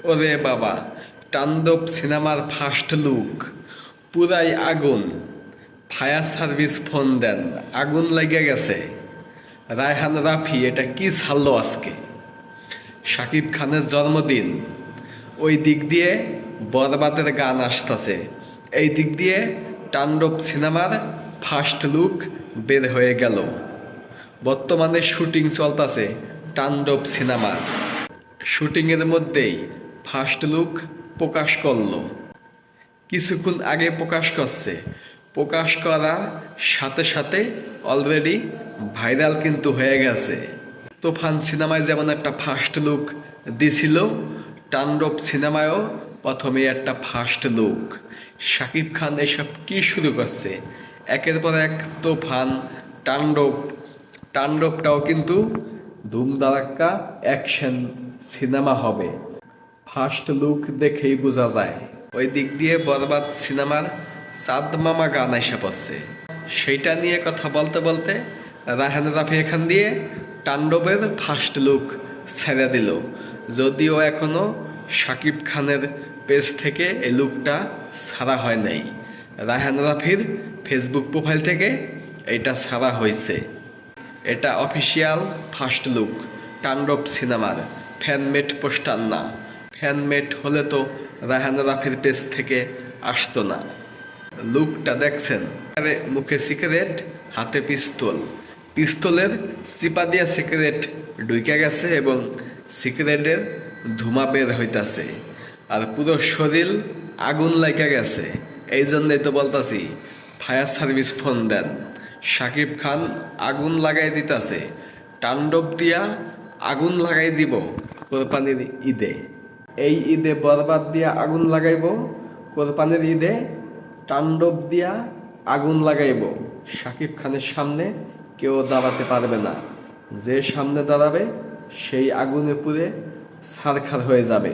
ওরে বাবা, তাণ্ডব সিনেমার ফার্স্ট লুক পুরাই আগুন। ফায়ার সার্ভিস ফোন দেন, আগুন লেগে গেছে। রায়হান রাফি এটা কি ছাড়লো আজকে? শাকিব খানের জন্মদিন, ওই দিক দিয়ে বরবাদের গান আসতেছে, এই দিক দিয়ে তাণ্ডব সিনেমার ফার্স্ট লুক বের হয়ে গেল। বর্তমানে শুটিং চলতেছে তাণ্ডব সিনেমার। শুটিংয়ের মধ্যেই ফার্স্ট লুক প্রকাশ করলো। কিছুক্ষণ আগে প্রকাশ করছে, প্রকাশ করার সাথে সাথে অলরেডি ভাইরাল কিন্তু হয়ে গেছে। তুফান সিনেমায় যেমন একটা ফার্স্ট লুক দিছিল, তাণ্ডব সিনেমায়ও প্রথমে একটা ফার্স্ট লুক। শাকিব খান এসব কি শুরু করছে? একের পর এক তুফান, তাণ্ডব। তাণ্ডবটাও কিন্তু ধুমধারাক্কা অ্যাকশন সিনেমা হবে। ফার্স্ট লুক দেখেই বোঝা যায়। ওই দিক দিয়ে বরবাদ সিনেমার চাঁদ মামা গান এসে পড়ছে। সেইটা নিয়ে কথা বলতে বলতে রায়হান রাফি এখান দিয়ে তাণ্ডবের ফার্স্ট লুক ছেড়ে দিল। যদিও এখনো শাকিব খানের পেজ থেকে এই লুকটা ছাড়া হয় নাই, রায়হান রাফির ফেসবুক প্রোফাইল থেকে এটা ছাড়া হয়েছে। এটা অফিসিয়াল ফার্স্ট লুক তাণ্ডব সিনেমার, ফ্যানমেড পোস্টার না। ফ্যানমেড হলে তো রায়হান রাফির পেজ থেকে আসতো না। লুকটা দেখছেন, আরে মুখে সিগারেট, হাতে পিস্তল, পিস্তলের চিপা দিয়া সিগারেট ঢুকে গেছে এবং সিগারেটের ধোঁয়া বের হইতাছে, আর পুরো শরীর আগুন লাগা গেছে। এই জন্যই তো বলতাছি ফায়ার সার্ভিস ফোন দেন। শাকিব খান আগুন লাগাই দিতাছে, তাণ্ডব দিয়া আগুন লাগাই দিব কোরবানির ঈদে। এই ঈদে বরবাদ দিয়া আগুন লাগাইব, কোরবানির ঈদে তাণ্ডব দিয়া আগুন লাগাইব। শাকিব খানের সামনে কেউ দাঁড়াতে পারবে না। যে সামনে দাঁড়াবে সেই আগুনে পুড়ে ছারখার হয়ে যাবে।